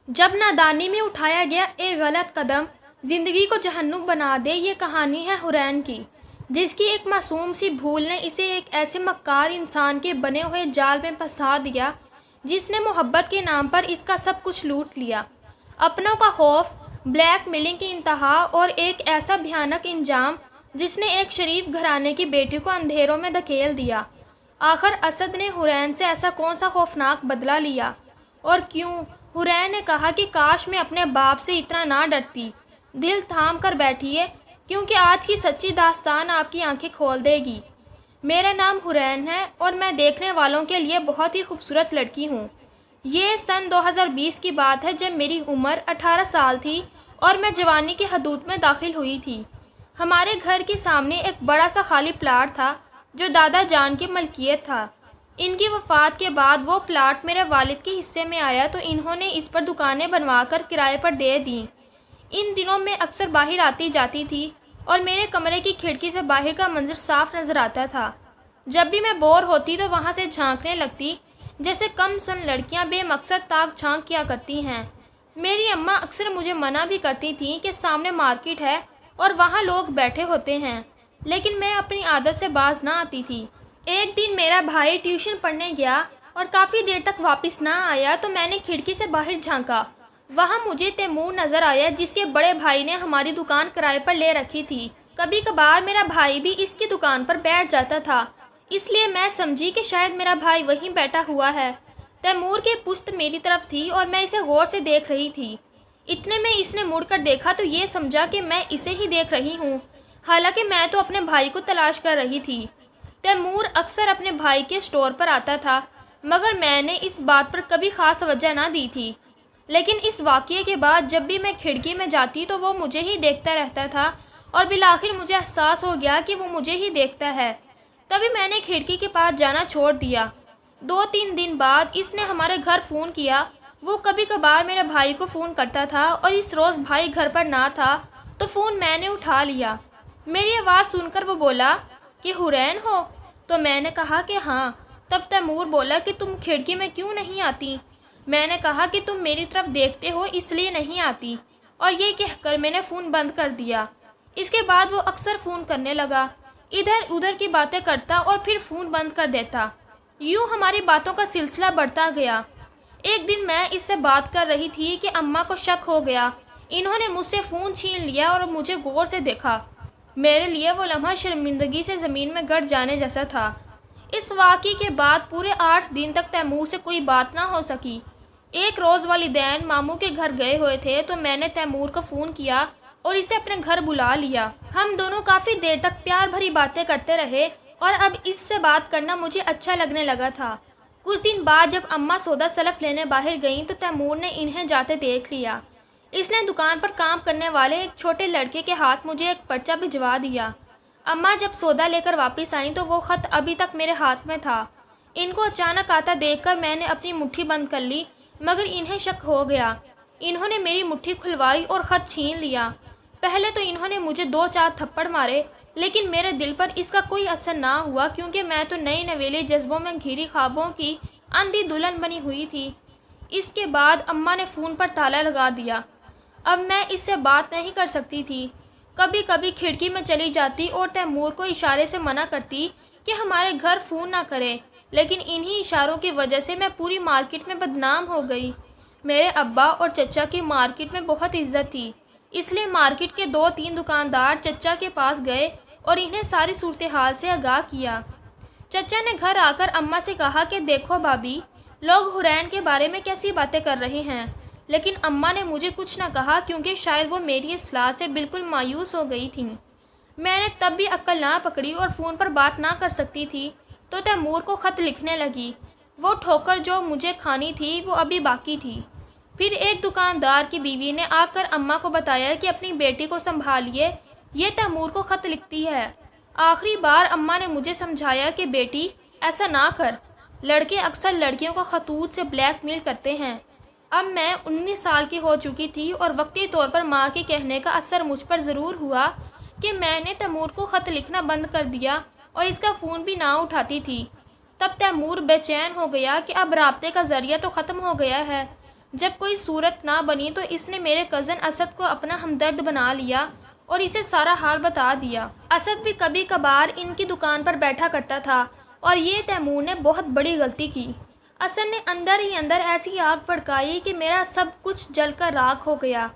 جب نادانی میں اٹھایا گیا ایک غلط قدم زندگی کو جہنم بنا دے، یہ کہانی ہے حورین کی، جس کی ایک معصوم سی بھول نے اسے ایک ایسے مکار انسان کے بنے ہوئے جال میں پھنسا دیا جس نے محبت کے نام پر اس کا سب کچھ لوٹ لیا۔ اپنوں کا خوف، بلیک میلنگ کی انتہا اور ایک ایسا بھیانک انجام جس نے ایک شریف گھرانے کی بیٹی کو اندھیروں میں دھکیل دیا۔ آخر اسد نے حورین سے ایسا کون سا خوفناک بدلہ لیا اور کیوں؟ حورین نے کہا کہ کاش میں اپنے باپ سے اتنا نہ ڈرتی۔ دل تھام کر بیٹھیے، کیونکہ آج کی سچی داستان آپ کی آنکھیں کھول دے گی۔ میرا نام حورین ہے اور میں دیکھنے والوں کے لیے بہت ہی خوبصورت لڑکی ہوں۔ یہ سن 2020 کی بات ہے، جب میری عمر 18 سال تھی اور میں جوانی کی حدود میں داخل ہوئی تھی۔ ہمارے گھر کے سامنے ایک بڑا سا خالی پلاٹ تھا جو دادا جان کی ملکیت تھا۔ ان کی وفات کے بعد وہ پلاٹ میرے والد کے حصے میں آیا تو انہوں نے اس پر دکانیں بنوا کر کرائے پر دے دیں۔ ان دنوں میں اکثر باہر آتی جاتی تھی اور میرے کمرے کی کھڑکی سے باہر کا منظر صاف نظر آتا تھا۔ جب بھی میں بور ہوتی تو وہاں سے جھانکنے لگتی، جیسے کم سن لڑکیاں بے مقصد تاک جھانک کیا کرتی ہیں۔ میری اماں اکثر مجھے منع بھی کرتی تھیں کہ سامنے مارکیٹ ہے اور وہاں لوگ بیٹھے ہوتے ہیں، لیکن میں اپنی عادت سے باز نہ آتی تھی۔ ایک دن میرا بھائی ٹیوشن پڑھنے گیا اور کافی دیر تک واپس نہ آیا تو میں نے کھڑکی سے باہر جھانکا۔ وہاں مجھے تیمور نظر آیا، جس کے بڑے بھائی نے ہماری دکان کرائے پر لے رکھی تھی۔ کبھی کبھار میرا بھائی بھی اس کی دکان پر بیٹھ جاتا تھا، اس لیے میں سمجھی کہ شاید میرا بھائی وہیں بیٹھا ہوا ہے۔ تیمور کی پشت میری طرف تھی اور میں اسے غور سے دیکھ رہی تھی۔ اتنے میں اس نے مڑ کر دیکھا تو یہ سمجھا کہ میں اسے ہی دیکھ رہی ہوں، حالانکہ میں تو اپنے بھائی کو تلاش کر رہی تھی۔ تیمور اکثر اپنے بھائی کے اسٹور پر آتا تھا، مگر میں نے اس بات پر کبھی خاص توجہ نہ دی تھی۔ لیکن اس واقعے کے بعد جب بھی میں کھڑکی میں جاتی تو وہ مجھے ہی دیکھتا رہتا تھا اور بالآخر مجھے احساس ہو گیا کہ وہ مجھے ہی دیکھتا ہے۔ تبھی میں نے کھڑکی کے پاس جانا چھوڑ دیا۔ 2-3 دن بعد اس نے ہمارے گھر فون کیا۔ وہ کبھی کبھار میرے بھائی کو فون کرتا تھا اور اس روز بھائی گھر پر نہ تھا تو فون میں نے اٹھا لیا۔ میری آواز سن کر وہ بولا کہ حورین ہو؟ تو میں نے کہا کہ ہاں۔ تب تیمور بولا کہ تم کھڑکی میں کیوں نہیں آتی؟ میں نے کہا کہ تم میری طرف دیکھتے ہو اس لیے نہیں آتی، اور یہ کہہ کر میں نے فون بند کر دیا۔ اس کے بعد وہ اکثر فون کرنے لگا، ادھر ادھر کی باتیں کرتا اور پھر فون بند کر دیتا۔ یوں ہماری باتوں کا سلسلہ بڑھتا گیا۔ ایک دن میں اس سے بات کر رہی تھی کہ اماں کو شک ہو گیا۔ انہوں نے مجھ سے فون چھین لیا اور مجھے غور سے دیکھا۔ میرے لیے وہ لمحہ شرمندگی سے زمین میں گڑ جانے جیسا تھا۔ اس واقعے کے بعد پورے 8 دن تک تیمور سے کوئی بات نہ ہو سکی۔ ایک روز والدین ماموں کے گھر گئے ہوئے تھے تو میں نے تیمور کو فون کیا اور اسے اپنے گھر بلا لیا۔ ہم دونوں کافی دیر تک پیار بھری باتیں کرتے رہے اور اب اس سے بات کرنا مجھے اچھا لگنے لگا تھا۔ کچھ دن بعد جب اماں سودا سلف لینے باہر گئیں تو تیمور نے انہیں جاتے دیکھ لیا۔ اس نے دکان پر کام کرنے والے ایک چھوٹے لڑکے کے ہاتھ مجھے ایک پرچہ بھجوا دیا۔ اماں جب سودا لے کر واپس آئیں تو وہ خط ابھی تک میرے ہاتھ میں تھا۔ ان کو اچانک آتا دیکھ کر میں نے اپنی مٹھی بند کر لی، مگر انہیں شک ہو گیا۔ انہوں نے میری مٹھی کھلوائی اور خط چھین لیا۔ پہلے تو انہوں نے مجھے 2-4 تھپڑ مارے، لیکن میرے دل پر اس کا کوئی اثر نہ ہوا، کیونکہ میں تو نئی نویلی جذبوں میں گھری خوابوں کی اندھی دلہن بنی ہوئی تھی۔ اس کے بعد اماں نے فون پر تالا لگا دیا۔ اب میں اس سے بات نہیں کر سکتی تھی۔ کبھی کبھی کھڑکی میں چلی جاتی اور تیمور کو اشارے سے منع کرتی کہ ہمارے گھر فون نہ کرے، لیکن انہی اشاروں کی وجہ سے میں پوری مارکیٹ میں بدنام ہو گئی۔ میرے ابا اور چچا کی مارکیٹ میں بہت عزت تھی، اس لیے مارکیٹ کے 2-3 دکاندار چچا کے پاس گئے اور انہیں ساری صورتحال سے آگاہ کیا۔ چچا نے گھر آ کر اماں سے کہا کہ دیکھو بھابھی، لوگ حورین کے بارے میں کیسی باتیں کر رہے ہیں، لیکن اماں نے مجھے کچھ نہ کہا کیونکہ شاید وہ میری اصلاح سے بالکل مایوس ہو گئی تھیں۔ میں نے تب بھی عقل نہ پکڑی اور فون پر بات نہ کر سکتی تھی تو تیمور کو خط لکھنے لگی۔ وہ ٹھوکر جو مجھے کھانی تھی وہ ابھی باقی تھی۔ پھر ایک دکاندار کی بیوی نے آ کر اماں کو بتایا کہ اپنی بیٹی کو سنبھالیے، یہ تیمور کو خط لکھتی ہے۔ آخری بار اماں نے مجھے سمجھایا کہ بیٹی ایسا نہ کر، لڑکے اکثر لڑکیوں کو خطوط سے بلیک میل کرتے ہیں۔ اب میں 19 سال کی ہو چکی تھی اور وقتی طور پر ماں کے کہنے کا اثر مجھ پر ضرور ہوا کہ میں نے تیمور کو خط لکھنا بند کر دیا اور اس کا فون بھی نہ اٹھاتی تھی۔ تب تیمور بے چین ہو گیا کہ اب رابطے کا ذریعہ تو ختم ہو گیا ہے، جب کوئی صورت نہ بنی تو اس نے میرے کزن اسد کو اپنا ہمدرد بنا لیا اور اسے سارا حال بتا دیا۔ اسد بھی کبھی کبھار ان کی دکان پر بیٹھا کرتا تھا اور یہ تیمور نے بہت بڑی غلطی کی۔ اسد نے اندر ہی اندر ایسی آگ بھڑکائی کہ میرا سب کچھ جل کر راکھ ہو گیا۔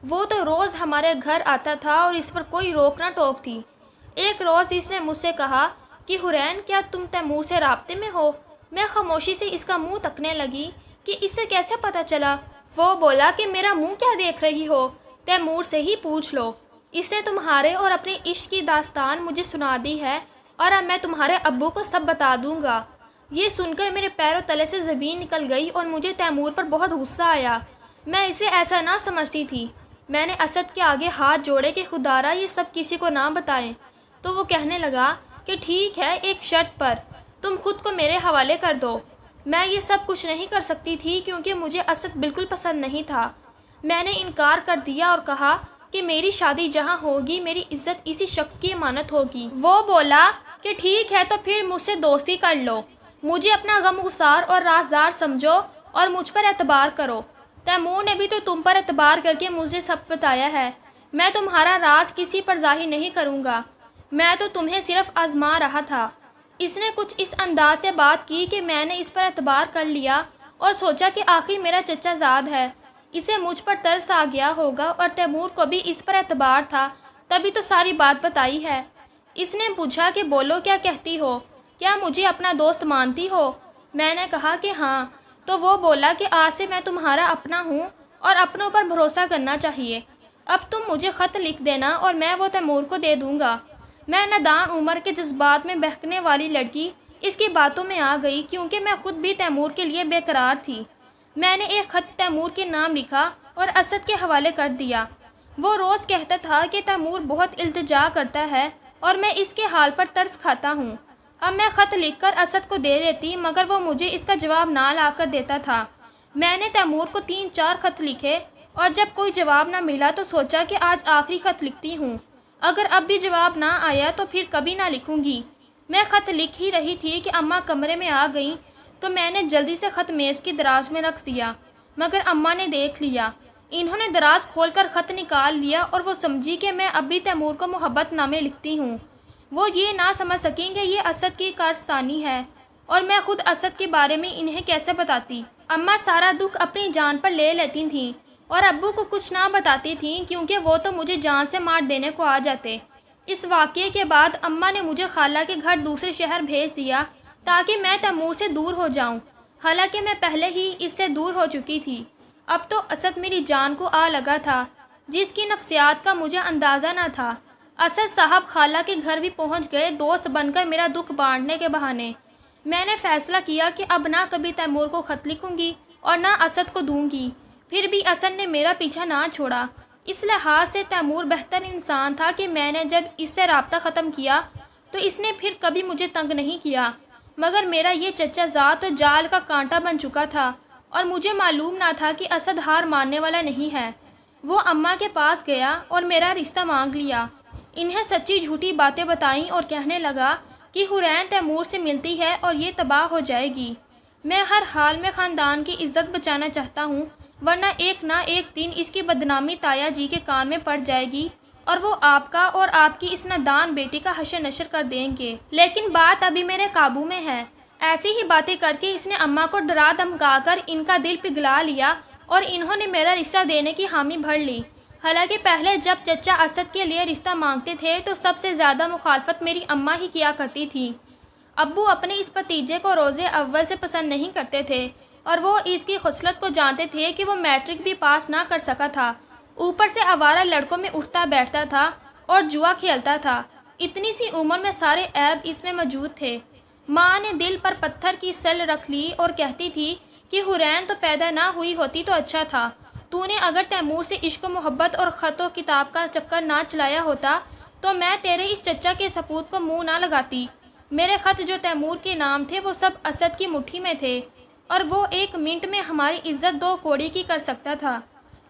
وہ تو روز ہمارے گھر آتا تھا اور اس پر کوئی روک نہ ٹوک تھی۔ ایک روز اس نے مجھ سے کہا کہ حورین، کیا تم تیمور سے رابطے میں ہو؟ میں خاموشی سے اس کا منہ تکنے لگی کہ اسے کیسے پتہ چلا؟ وہ بولا کہ میرا منہ کیا دیکھ رہی ہو، تیمور سے ہی پوچھ لو۔ اس نے تمہارے اور اپنے عشق کی داستان مجھے سنا دی ہے اور اب میں تمہارے ابو کو سب بتا دوں گا۔ یہ سن کر میرے پیروں تلے سے زمین نکل گئی اور مجھے تیمور پر بہت غصہ آیا۔ میں اسے ایسا نہ سمجھتی تھی۔ میں نے اسد کے آگے ہاتھ جوڑے کہ خدارا یہ سب کسی کو نہ بتائیں۔ تو وہ کہنے لگا کہ ٹھیک ہے، ایک شرط پر، تم خود کو میرے حوالے کر دو۔ میں یہ سب کچھ نہیں کر سکتی تھی کیونکہ مجھے اسد بالکل پسند نہیں تھا۔ میں نے انکار کر دیا اور کہا کہ میری شادی جہاں ہوگی میری عزت اسی شخص کی امانت ہوگی۔ وہ بولا کہ ٹھیک ہے، تو پھر مجھ سے دوستی کر لو، مجھے اپنا غم گسار اور رازدار سمجھو اور مجھ پر اعتبار کرو۔ تیمور نے بھی تو تم پر اعتبار کر کے مجھے سب بتایا ہے۔ میں تمہارا راز کسی پر ظاہر نہیں کروں گا، میں تو تمہیں صرف آزما رہا تھا۔ اس نے کچھ اس انداز سے بات کی کہ میں نے اس پر اعتبار کر لیا اور سوچا کہ آخر میرا چچا زاد ہے، اسے مجھ پر ترس آ گیا ہوگا اور تیمور کو بھی اس پر اعتبار تھا، تبھی تو ساری بات بتائی ہے۔ اس نے پوچھا کہ بولو، کیا کہتی ہو؟ کیا مجھے اپنا دوست مانتی ہو؟ میں نے کہا کہ ہاں۔ تو وہ بولا کہ آج سے میں تمہارا اپنا ہوں اور اپنوں پر بھروسہ کرنا چاہیے۔ اب تم مجھے خط لکھ دینا اور میں وہ تیمور کو دے دوں گا۔ میں نادان عمر کے جذبات میں بہکنے والی لڑکی اس کی باتوں میں آ گئی کیونکہ میں خود بھی تیمور کے لیے بے قرار تھی۔ میں نے ایک خط تیمور کے نام لکھا اور اسد کے حوالے کر دیا۔ وہ روز کہتا تھا کہ تیمور بہت التجا کرتا ہے اور میں اس کے حال پر ترس کھاتا ہوں۔ اب میں خط لکھ کر اسد کو دے دیتی مگر وہ مجھے اس کا جواب نہ لا کر دیتا تھا۔ میں نے تیمور کو 3-4 خط لکھے اور جب کوئی جواب نہ ملا تو سوچا کہ آج آخری خط لکھتی ہوں، اگر اب بھی جواب نہ آیا تو پھر کبھی نہ لکھوں گی۔ میں خط لکھ ہی رہی تھی کہ اماں کمرے میں آ گئیں تو میں نے جلدی سے خط میز کی دراز میں رکھ دیا مگر اماں نے دیکھ لیا۔ انہوں نے دراز کھول کر خط نکال لیا اور وہ سمجھی کہ میں اب بھی تیمور کو محبت نامے لکھتی ہوں۔ وہ یہ نہ سمجھ سکیں کہ یہ اسد کی کارستانی ہے اور میں خود اسد کے بارے میں انہیں کیسے بتاتی۔ اماں سارا دکھ اپنی جان پر لے لیتی تھیں اور ابو کو کچھ نہ بتاتی تھیں کیونکہ وہ تو مجھے جان سے مار دینے کو آ جاتے۔ اس واقعے کے بعد اماں نے مجھے خالہ کے گھر دوسرے شہر بھیج دیا تاکہ میں تیمور سے دور ہو جاؤں، حالانکہ میں پہلے ہی اس سے دور ہو چکی تھی۔ اب تو اسد میری جان کو آ لگا تھا جس کی نفسیات کا مجھے اندازہ نہ تھا۔ اسد صاحب خالہ کے گھر بھی پہنچ گئے دوست بن کر میرا دکھ بانٹنے کے بہانے۔ میں نے فیصلہ کیا کہ اب نہ کبھی تیمور کو خط لکھوں گی اور نہ اسد کو دوں گی۔ پھر بھی اسد نے میرا پیچھا نہ چھوڑا۔ اس لحاظ سے تیمور بہتر انسان تھا کہ میں نے جب اس سے رابطہ ختم کیا تو اس نے پھر کبھی مجھے تنگ نہیں کیا، مگر میرا یہ چچا زاد تو جال کا کانٹا بن چکا تھا اور مجھے معلوم نہ تھا کہ اسد ہار ماننے والا نہیں ہے۔ وہ اماں کے پاس گیا اور میرا رشتہ مانگ لیا، انہیں سچی جھوٹی باتیں بتائیں اور کہنے لگا کہ حورین تیمور سے ملتی ہے اور یہ تباہ ہو جائے گی۔ میں ہر حال میں خاندان کی عزت بچانا چاہتا ہوں ورنہ ایک نہ ایک دن اس کی بدنامی تایا جی کے کان میں پڑ جائے گی اور وہ آپ کا اور آپ کی اس نادان بیٹی کا حشر نشر کر دیں گے۔ لیکن بات ابھی میرے قابو میں ہے۔ ایسی ہی باتیں کر کے اس نے اماں کو ڈرا دھمکا کر ان کا دل پگھلا لیا اور انہوں نے میرا رشتہ دینے کی حامی بھر لی۔ حالانکہ پہلے جب چچا اسد کے لیے رشتہ مانگتے تھے تو سب سے زیادہ مخالفت میری اماں ہی کیا کرتی تھی۔ ابو اپنے اس بھتیجے کو روزے اول سے پسند نہیں کرتے تھے اور وہ اس کی خصلت کو جانتے تھے کہ وہ میٹرک بھی پاس نہ کر سکا تھا، اوپر سے آوارہ لڑکوں میں اٹھتا بیٹھتا تھا اور جوا کھیلتا تھا۔ اتنی سی عمر میں سارے عیب اس میں موجود تھے۔ ماں نے دل پر پتھر کی سل رکھ لی اور کہتی تھی کہ حورین تو پیدا نہ ہوئی ہوتی تو اچھا تھا، تو نے اگر تیمور سے عشق و محبت اور خط و کتاب کا چکر نہ چلایا ہوتا تو میں تیرے اس چچا کے سپوت کو منہ نہ لگاتی۔ میرے خط جو تیمور کے نام تھے وہ سب اسد کی مٹھی میں تھے اور وہ ایک منٹ میں ہماری عزت 2 کوڑی کی کر سکتا تھا۔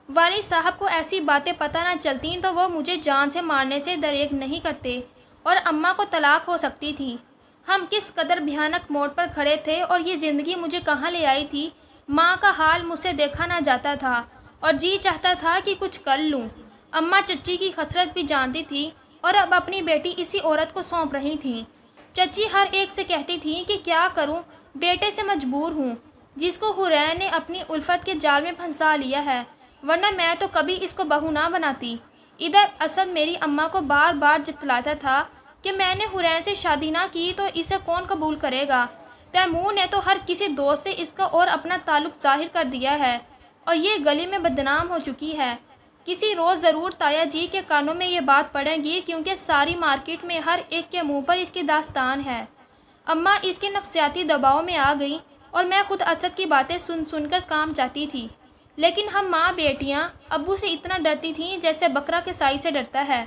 والد صاحب کو ایسی باتیں پتہ نہ چلتیں تو وہ مجھے جان سے مارنے سے دریغ نہیں کرتے اور اماں کو طلاق ہو سکتی تھی۔ ہم کس قدر بھیانک موڑ پر کھڑے تھے اور یہ زندگی مجھے کہاں لے آئی تھی ماں کا حال مجھ سے دیکھا نہ جاتا تھا اور جی چاہتا تھا کہ کچھ کر لوں۔ اماں چچی کی خسرت بھی جانتی تھی اور اب اپنی بیٹی اسی عورت کو سونپ رہی تھیں۔ چچی ہر ایک سے کہتی تھیں کہ کیا کروں، بیٹے سے مجبور ہوں، جس کو حورین نے اپنی الفت کے جال میں پھنسا لیا ہے، ورنہ میں تو کبھی اس کو بہو نہ بناتی۔ ادھر اسد میری اماں کو بار بار جتلاتا تھا کہ میں نے حورین سے شادی نہ کی تو اسے کون قبول کرے گا۔ تیمور نے تو ہر کسی دوست سے اس کا اور اپنا تعلق ظاہر کر دیا ہے اور یہ گلی میں بدنام ہو چکی ہے۔ کسی روز ضرور تایا جی کے کانوں میں یہ بات پڑے گی، کیونکہ ساری مارکیٹ میں ہر ایک کے منہ پر اس کی داستان ہے۔ اماں اس کے نفسیاتی دباؤ میں آ گئی اور میں خود اسد کی باتیں سن سن کر کام جاتی تھی، لیکن ہم ماں بیٹیاں ابو سے اتنا ڈرتی تھیں جیسے بکرا کے سائی سے ڈرتا ہے۔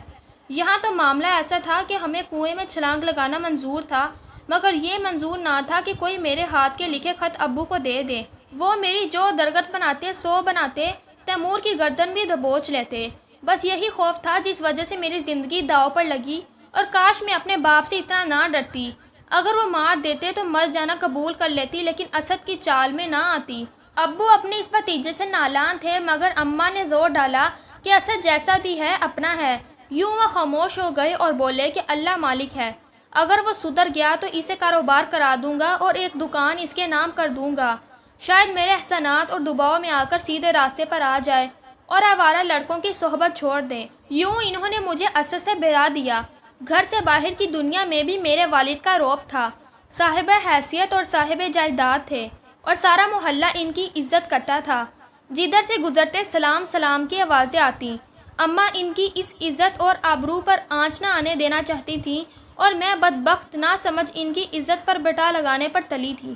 یہاں تو معاملہ ایسا تھا کہ ہمیں کنویں میں چھلانگ لگانا منظور تھا، مگر یہ منظور نہ تھا کہ کوئی میرے ہاتھ کے لکھے خط ابو کو دے دے۔ وہ میری جو درگت بناتے سو بناتے، تیمور کی گردن بھی دبوچ لیتے۔ بس یہی خوف تھا جس وجہ سے میری زندگی داؤ پر لگی، اور کاش میں اپنے باپ سے اتنا نہ ڈرتی۔ اگر وہ مار دیتے تو مر جانا قبول کر لیتی، لیکن اسد کی چال میں نہ آتی۔ ابو اپنے اس بھتیجے سے نالان تھے، مگر اماں نے زور ڈالا کہ اسد جیسا بھی ہے اپنا ہے۔ یوں وہ خاموش ہو گئے اور بولے کہ اللہ مالک ہے، اگر وہ سدھر گیا تو اسے کاروبار کرا دوں گا اور ایک دکان اس کے نام کر دوں گا، شاید میرے احسانات اور دباؤ میں آ کر سیدھے راستے پر آ جائے اور آوارہ لڑکوں کی صحبت چھوڑ دے۔ یوں انہوں نے مجھے اسد سے بھیجا دیا۔ گھر سے باہر کی دنیا میں بھی میرے والد کا رعب تھا۔ صاحب حیثیت اور صاحب جائیداد تھے اور سارا محلہ ان کی عزت کرتا تھا۔ جدھر سے گزرتے سلام سلام کی آوازیں آتی۔ اماں ان کی اس عزت اور آبرو پر آنچ نہ آنے دینا چاہتی تھیں اور میں بدبخت نہ سمجھ ان کی عزت پر بٹا لگانے پر تلی تھی۔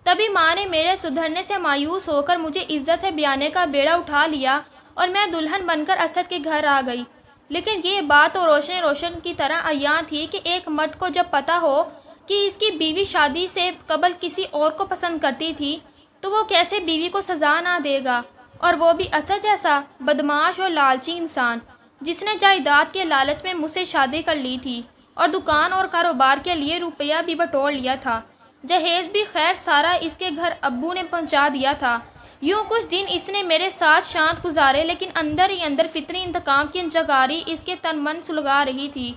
تبھی ماں نے میرے سدھرنے سے مایوس ہو کر مجھے عزت سے بیانے کا بیڑا اٹھا لیا اور میں دلہن بن کر اسد کے گھر آ گئی۔ لیکن یہ بات تو روشن کی طرح عیاں تھی کہ ایک مرد کو جب پتہ ہو کہ اس کی بیوی شادی سے قبل کسی اور کو پسند کرتی تھی تو وہ کیسے بیوی کو سزا نہ دے گا، اور وہ بھی اسد جیسا بدمعاش اور لالچی انسان، جس نے جائیداد کے لالچ میں مجھ سے شادی کر لی تھی اور دکان اور کاروبار کے لیے روپیہ بھی بٹور لیا تھا۔ جہیز بھی خیر سارا اس کے گھر ابو نے پہنچا دیا تھا۔ یوں کچھ دن اس نے میرے ساتھ شانت گزارے، لیکن اندر ہی اندر فطری انتقام کی انچگاری اس کے تن من سلگا رہی تھی۔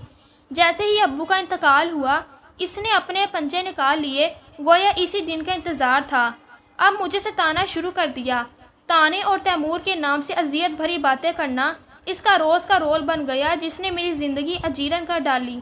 جیسے ہی ابو کا انتقال ہوا، اس نے اپنے پنجے نکال لیے، گویا اسی دن کا انتظار تھا۔ اب مجھے ستانا شروع کر دیا۔ تانے اور تیمور کے نام سے اذیت بھری باتیں کرنا اس کا روز کا رول بن گیا، جس نے میری زندگی اجیرن کر ڈالی۔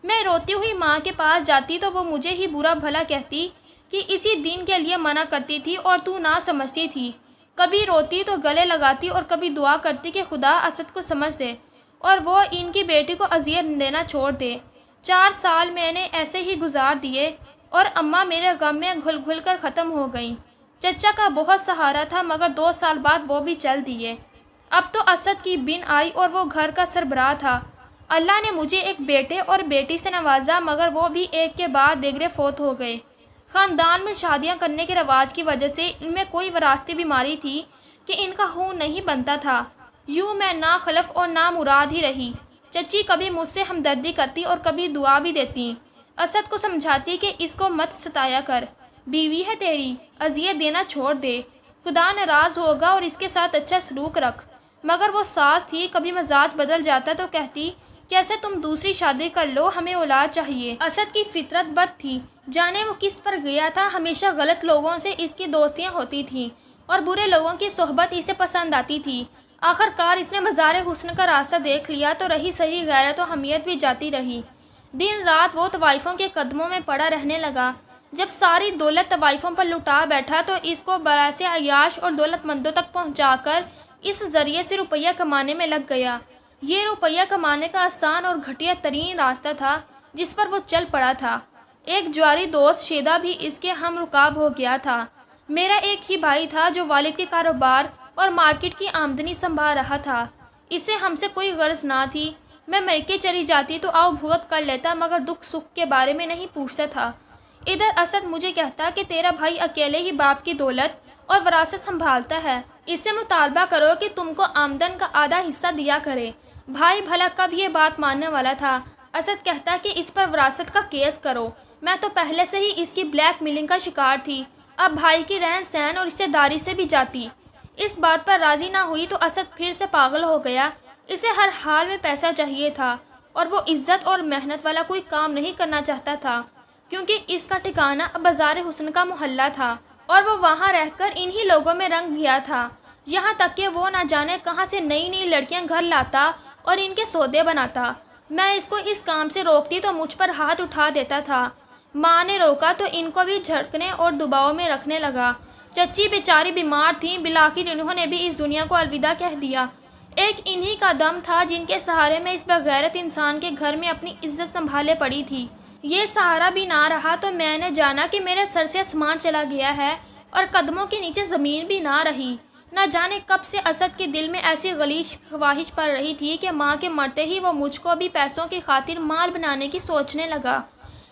میں روتی ہوئی ماں کے پاس جاتی تو وہ مجھے ہی برا بھلا کہتی کہ اسی دن کے لیے منع کرتی تھی اور تو نہ سمجھتی تھی۔ کبھی روتی تو گلے لگاتی اور کبھی دعا کرتی کہ خدا اسد کو سمجھ دے اور وہ ان کی بیٹی کو اذیت دینا چھوڑ دے۔ 4 سال میں نے ایسے ہی گزار دیے اور اماں میرے غم میں گھل گھل کر ختم ہو گئیں۔ چچا کا بہت سہارا تھا، مگر 2 سال بعد وہ بھی چل دیے۔ اب تو اسد کی بن آئی اور وہ گھر کا سربراہ تھا۔ اللہ نے مجھے ایک بیٹے اور بیٹی سے نوازا، مگر وہ بھی ایک کے بعد دیگرے فوت ہو گئے۔ خاندان میں شادیاں کرنے کے رواج کی وجہ سے ان میں کوئی وراثتی بیماری تھی کہ ان کا خون نہیں بنتا تھا۔ یوں میں نا خلف اور نا مراد ہی رہی۔ چچی کبھی مجھ سے ہمدردی کرتی اور کبھی دعا بھی دیتی۔ اسد کو سمجھاتی کہ اس کو مت ستایا کر، بیوی ہے تیری، اذیت دینا چھوڑ دے، خدا ناراض ہوگا اور اس کے ساتھ اچھا سلوک رکھ۔ مگر وہ ساس تھی، کبھی مزاج بدل جاتا تو کہتی کیسے تم دوسری شادی کر لو، ہمیں اولاد چاہیے۔ اسد کی فطرت بد تھی، جانے وہ کس پر گیا تھا۔ ہمیشہ غلط لوگوں سے اس کی دوستیاں ہوتی تھیں اور برے لوگوں کی صحبت اسے پسند آتی تھی۔ آخر کار اس نے مزار حسن کا راستہ دیکھ لیا تو رہی صحیح غیرت و حمیت بھی جاتی رہی۔ دن رات وہ طوائفوں کے قدموں میں پڑا رہنے لگا۔ جب ساری دولت طوائفوں پر لٹا بیٹھا تو اس کو برائے عیاش اور دولت مندوں تک پہنچا کر اس ذریعے سے روپیہ کمانے میں لگ گیا۔ یہ روپیہ کمانے کا آسان اور گھٹیا ترین راستہ تھا جس پر وہ چل پڑا تھا۔ ایک جواری دوست شیدا بھی اس کے ہم رکاب ہو گیا تھا۔ میرا ایک ہی بھائی تھا جو والد کے کاروبار اور مارکیٹ کی آمدنی سنبھال رہا تھا۔ اسے ہم سے کوئی غرض نہ تھی۔ میں میکے چلی جاتی تو آؤ بھگت کر لیتا، مگر دکھ سکھ کے بارے میں نہیں پوچھتا تھا۔ ادھر اسد مجھے کہتا کہ تیرا بھائی اکیلے ہی باپ کی دولت اور وراثت سنبھالتا ہے، اس سے مطالبہ کرو کہ تم کو آمدن کا آدھا حصہ دیا کرے۔ بھائی بھلا کب یہ بات ماننے والا تھا۔ اسد کہتا کہ اس پر وراثت کا کیس کرو، میں تو پہلے سے ہی اس کی بلیک میلنگ کا شکار تھی۔ اب بھائی کی رہن سہن اور رشتہ داری سے بھی جاتی۔ اس بات پر راضی نہ ہوئی تو اسد پھر سے پاگل ہو گیا۔ اسے ہر حال میں پیسہ چاہیے تھا اور وہ عزت اور محنت والا کوئی کام نہیں کرنا چاہتا تھا، کیونکہ اس کا ٹھکانہ بازار حسن کا محلہ تھا اور وہ وہاں رہ کر انہی لوگوں میں رنگ گیا تھا، یہاں تک کہ وہ نہ جانے کہاں سے نئی نئی لڑکیاں گھر لاتا اور ان کے سودے بناتا۔ میں اس کو اس کام سے روکتی تو مجھ پر ہاتھ اٹھا دیتا تھا۔ ماں نے روکا تو ان کو بھی جھٹکنے اور دباؤ میں رکھنے لگا۔ چچی بیچاری بیمار تھیں، بالآخر انہوں نے بھی اس دنیا کو الوداع کہہ دیا۔ ایک انہی کا دم تھا جن کے سہارے میں اس بغیرت انسان کے گھر میں اپنی عزت سنبھالے پڑی تھی۔ یہ سہارا بھی نہ رہا تو میں نے جانا کہ میرے سر سے آسمان چلا گیا ہے اور قدموں کے نیچے زمین بھی نہ رہی۔ نہ جانے کب سے اسد کے دل میں ایسی غلیظ خواہش پڑ رہی تھی کہ ماں کے مرتے ہی وہ مجھ کو بھی پیسوں کی خاطر مال بنانے کی سوچنے لگا۔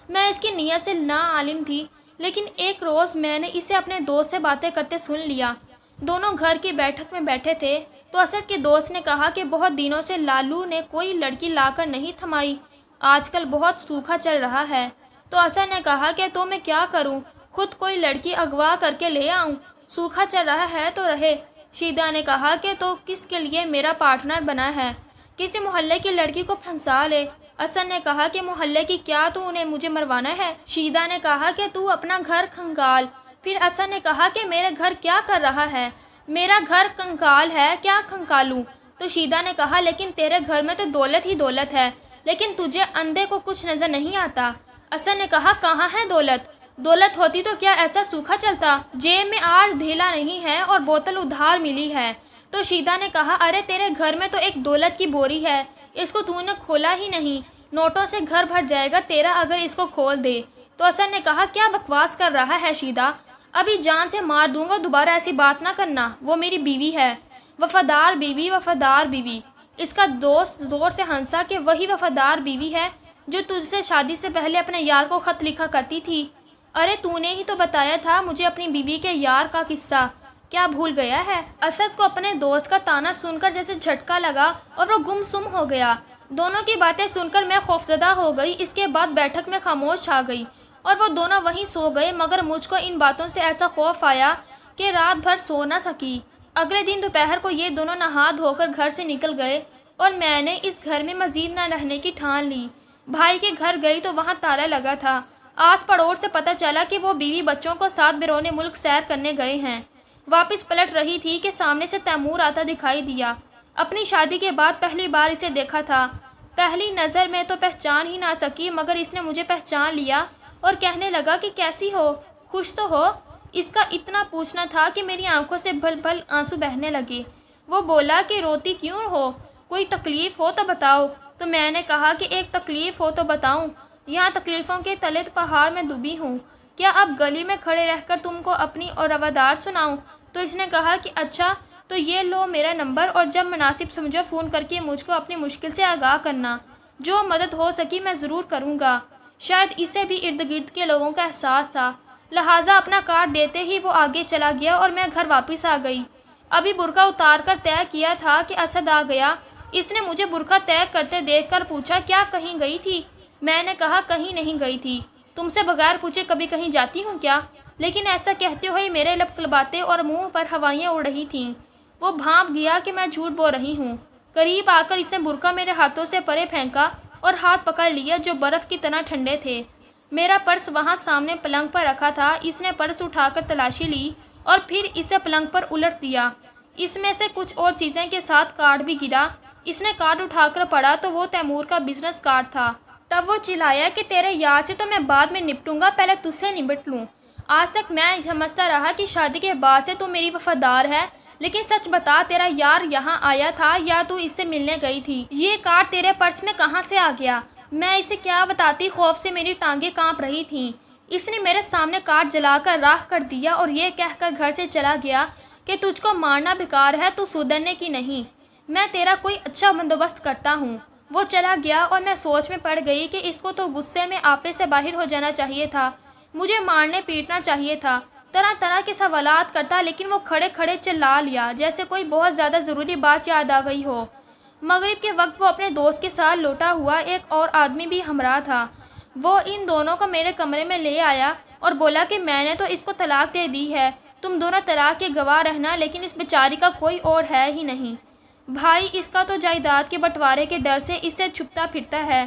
میں اس کی نیت سے نا عالم تھی، لیکن ایک روز میں نے اسے اپنے دوست سے باتیں کرتے سن لیا۔ دونوں گھر کی بیٹھک میں بیٹھے تھے تو اسد کے دوست نے کہا کہ بہت دنوں سے لالو نے کوئی لڑکی لا کر نہیں تھمائی، آج کل بہت سوکھا چل رہا ہے۔ تو اسد نے کہا کہ تو میں کیا کروں، خود کوئی لڑکی اغوا کر کے لے آؤں، سوکھا چل رہا ہے تو رہے۔ شیدا نے کہا کہ تو کس کے لیے میرا پارٹنر بنا ہے، کسی محلے کی لڑکی کو پھنسا لے۔ اسد نے کہا کہ محلے کی کیا تو انہیں مجھے مروانا ہے؟ شیدا نے کہا کہ تو اپنا گھر کھنگال۔ پھر اسد نے کہا کہ میرے گھر کیا کر رہا ہے، میرا گھر کنکال ہے، کیا کھنکالوں؟ تو شیدا نے کہا لیکن تیرے گھر میں تو دولت ہی دولت ہے، لیکن تجھے اندھے کو کچھ نظر نہیں آتا۔ اسد نے کہا کہاں ہے دولت؟ دولت ہوتی تو کیا ایسا سوکھا چلتا؟ جیب میں آج ڈھیلا نہیں ہے اور بوتل ادھار ملی ہے۔ تو شیدا نے کہا ارے تیرے گھر میں تو ایک دولت کی بوری ہے، اس کو تو نے کھولا ہی نہیں، نوٹوں سے گھر بھر جائے گا تیرا اگر اس کو کھول دے۔ تو اسد نے کہا کیا بکواس کر رہا ہے شیدا، ابھی جان سے مار دوں گا، دوبارہ ایسی بات نہ کرنا، وہ میری بیوی ہے، وفادار بیوی، وفادار بیوی۔ اس کا دوست زور سے ہنسا کہ وہی وفادار بیوی ہے جو تجھ سے شادی سے پہلے اپنے یار کو خط لکھا کرتی تھی۔ ارے تو نے ہی تو بتایا تھا مجھے اپنی بیوی کے یار کا قصہ، کیا بھول گیا ہے؟ اسد کو اپنے دوست کا طعنہ سن کر جیسے جھٹکا لگا اور وہ گم سم ہو گیا۔ دونوں کی باتیں سن کر میں خوفزدہ ہو گئی۔ اس کے بعد بیٹھک میں خاموش چھا گئی اور وہ دونوں وہیں سو گئے، مگر مجھ کو ان باتوں سے ایسا خوف آیا کہ رات بھر سو نہ سکی۔ اگلے دن دوپہر کو یہ دونوں نہا دھو کر گھر سے نکل گئے اور میں نے اس گھر میں مزید نہ رہنے کی ٹھان لی۔ بھائی کے گھر گئی تو وہاں تالا لگا تھا۔ آس پڑوس سے پتہ چلا کہ وہ بیوی بچوں کو ساتھ بیرون ملک سیر کرنے گئے ہیں۔ واپس پلٹ رہی تھی کہ سامنے سے تیمور آتا دکھائی دیا۔ اپنی شادی کے بعد پہلی بار اسے دیکھا تھا۔ پہلی نظر میں تو پہچان ہی نہ سکی، مگر اس نے مجھے پہچان لیا اور کہنے لگا کہ کیسی ہو، خوش تو ہو؟ اس کا اتنا پوچھنا تھا کہ میری آنکھوں سے بھل بھل آنسو بہنے لگے۔ وہ بولا کہ روتی کیوں ہو، کوئی تکلیف ہو تو بتاؤ۔ تو میں نے کہا کہ ایک تکلیف ہو تو بتاؤں، یہاں تکلیفوں کے تلے پہاڑ میں ڈوبی ہوں، کیا اب گلی میں کھڑے رہ کر تم کو اپنی اور روادار سناؤں؟ تو اس نے کہا کہ اچھا تو یہ لو میرا نمبر، اور جب مناسب سمجھو فون کر کے مجھ کو اپنی مشکل سے آگاہ کرنا، جو مدد ہو سکی میں ضرور کروں گا۔ شاید اسے بھی ارد گرد کے لوگوں کا احساس تھا، لہٰذا اپنا کارڈ دیتے ہی وہ آگے چلا گیا اور میں گھر واپس آ گئی۔ ابھی برقع اتار کر طے کیا تھا کہ اسد آ گیا۔ اس نے مجھے برقع طے کرتے دیکھ کر پوچھا کیا کہیں گئی تھی؟ میں نے کہا کہیں نہیں گئی تھی، تم سے بغیر پوچھے کبھی کہیں جاتی ہوں کیا؟ لیکن ایسا کہتے ہوئے میرے لب کلباتے اور منہ پر ہوائیاں اڑ رہی تھیں۔ وہ بھانپ گیا کہ میں جھوٹ بول رہی ہوں۔ قریب آ کر اس نے برقع میرے ہاتھوں سے پرے پھینکا اور ہاتھ پکڑ لیا جو برف کی طرح ٹھنڈے تھے۔ میرا پرس وہاں سامنے پلنگ پر رکھا تھا۔ اس نے پرس اٹھا کر تلاشی لی اور پھر اسے پلنگ پر الٹ دیا۔ اس میں سے کچھ اور چیزیں کے ساتھ کارڈ بھی گرا۔ اس نے کارڈ اٹھا کر پڑھا تو وہ تیمور کا بزنس کارڈ تھا۔ تب وہ چلایا کہ تیرے یار سے تو میں بعد میں نپٹوں گا، پہلے تجھ سے نمٹ لوں۔ آج تک میں سمجھتا رہا کہ شادی کے بعد سے تو میری وفادار ہے، لیکن سچ بتا تیرا یار یہاں آیا تھا یا تو اس سے ملنے گئی تھی؟ یہ کارڈ تیرے پرس میں کہاں سے آ گیا؟ میں اسے کیا بتاتی، خوف سے میری ٹانگیں کانپ رہی تھیں۔ اس نے میرے سامنے کارڈ جلا کر راکھ کر دیا اور یہ کہہ کر گھر سے چلا گیا کہ تجھ کو مارنا بیکار ہے، تو سدھرنے کی نہیں، میں تیرا کوئی اچھا بندوبست کرتا ہوں۔ وہ چلا گیا اور میں سوچ میں پڑ گئی کہ اس کو تو غصے میں آپے سے باہر ہو جانا چاہیے تھا، مجھے مارنے پیٹنا چاہیے تھا، طرح طرح کے سوالات کرتا، لیکن وہ کھڑے کھڑے چلا لیا جیسے کوئی بہت زیادہ ضروری بات یاد آ گئی ہو۔ مغرب کے وقت وہ اپنے دوست کے ساتھ لوٹا ہوا ایک اور آدمی بھی ہمراہ تھا۔ وہ ان دونوں کو میرے کمرے میں لے آیا اور بولا کہ میں نے تو اس کو طلاق دے دی ہے، تم دونوں طلاق کے گواہ رہنا، لیکن اس بیچاری کا کوئی اور ہے ہی نہیں۔ بھائی اس کا تو جائیداد کے بٹوارے کے ڈر سے اس سے چھپتا پھرتا ہے،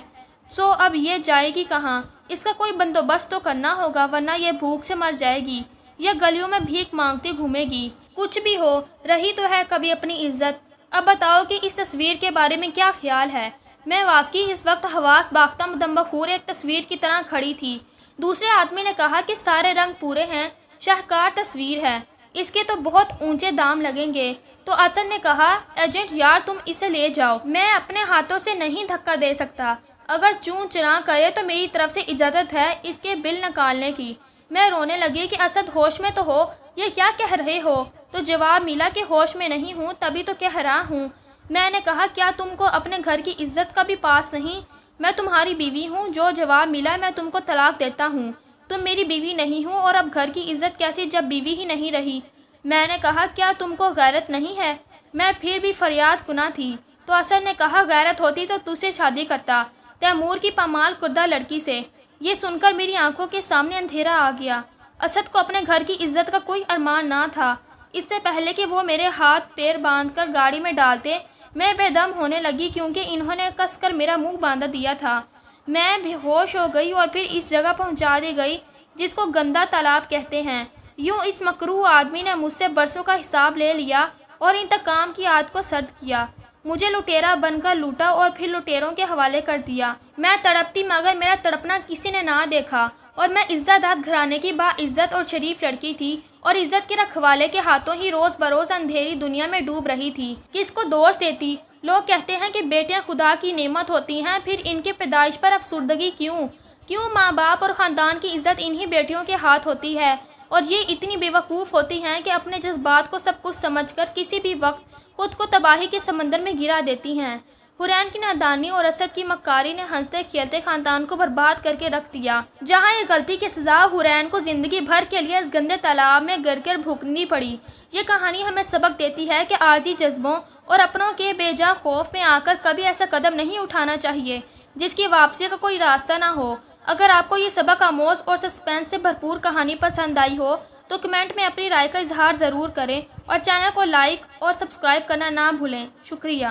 سو اب یہ جائے گی کہاں؟ اس کا کوئی بندوبست تو کرنا ہوگا، ورنہ یہ بھوک سے مر جائے گی یا گلیوں میں بھیک مانگتی گھومے گی۔ کچھ بھی ہو، رہی تو ہے کبھی اپنی عزت۔ اب بتاؤ کہ اس تصویر کے بارے میں کیا خیال ہے؟ میں واقعی اس وقت حواس باختہ مدم بخور ایک تصویر کی طرح کھڑی تھی۔ دوسرے آدمی نے کہا کہ سارے رنگ پورے ہیں، شاہکار تصویر ہے، اس کے تو بہت اونچے دام لگیں گے۔ تو اسد نے کہا، ایجنٹ یار تم اسے لے جاؤ، میں اپنے ہاتھوں سے نہیں دھکا دے سکتا، اگر چون چرا کرے تو میری طرف سے اجازت ہے اس کے بل نکالنے کی۔ میں رونے لگی کہ اسد ہوش میں تو ہو، یہ کیا کہہ رہے ہو؟ تو جواب ملا کہ ہوش میں نہیں ہوں تبھی تو کہہ رہا ہوں۔ میں نے کہا کیا تم کو اپنے گھر کی عزت کا بھی پاس نہیں؟ میں تمہاری بیوی ہوں، جو جواب ملا میں تم کو طلاق دیتا ہوں، تم میری بیوی نہیں ہو، اور اب گھر کی عزت کیسی جب بیوی ہی نہیں رہی؟ میں نے کہا کیا تم کو غیرت نہیں ہے؟ میں پھر بھی فریاد کناں تھی۔ تو اسد نے کہا غیرت ہوتی تو تجھ سے شادی کرتا، تیمور کی پامال کردہ لڑکی سے۔ یہ سن کر میری آنکھوں کے سامنے اندھیرا آ گیا۔ اسد کو اپنے گھر کی عزت کا کوئی ارمان نہ تھا۔ اس سے پہلے کہ وہ میرے ہاتھ پیر باندھ کر گاڑی میں ڈالتے، میں بے دم ہونے لگی کیونکہ انہوں نے کس کر میرا منہ باندھ دیا تھا۔ میں بے ہوش ہو گئی اور پھر اس جگہ پہنچا دی گئی جس کو گندا تالاب کہتے ہیں۔ یوں اس مکروہ آدمی نے مجھ سے برسوں کا حساب لے لیا اور انتقام کی عادت کو سرد کیا۔ مجھے لٹیرا بن کر لوٹا اور پھر لٹیروں کے حوالے کر دیا۔ میں تڑپتی مگر میرا تڑپنا کسی نے نہ دیکھا، اور میں عزت دار گھرانے کی باعزت اور شریف لڑکی تھی، اور عزت کے رکھوالے کے ہاتھوں ہی روز بروز اندھیری دنیا میں ڈوب رہی تھی۔ کس کو دوش دیتی؟ لوگ کہتے ہیں کہ بیٹیاں خدا کی نعمت ہوتی ہیں، پھر ان کے پیدائش پر افسردگی کیوں؟ کیوں ماں باپ اور خاندان کی عزت انہی بیٹیوں کے ہاتھ ہوتی ہے، اور یہ اتنی بے وقوف ہوتی ہیں کہ اپنے جذبات کو سب کچھ سمجھ کر کسی بھی وقت خود کو تباہی کے سمندر میں گرا دیتی ہیں۔ حورین کی نادانی اور اسد کی مکاری نے ہنستے کھیلتے خاندان کو برباد کر کے رکھ دیا۔ جہاں یہ غلطی کی سزا حورین کو زندگی بھر کے لیے اس گندے تالاب میں گر کر بھوگتنی پڑی۔ یہ کہانی ہمیں سبق دیتی ہے کہ عارضی جذبوں اور اپنوں کے بے جا خوف میں آ کر کبھی ایسا قدم نہیں اٹھانا چاہیے جس کی واپسی کا کوئی راستہ نہ ہو۔ اگر آپ کو یہ سبق آموز اور سسپینس سے بھرپور کہانی پسند آئی ہو تو کمنٹ میں اپنی رائے کا اظہار ضرور کریں، اور چینل کو لائک اور سبسکرائب کرنا نہ بھولیں۔ شکریہ۔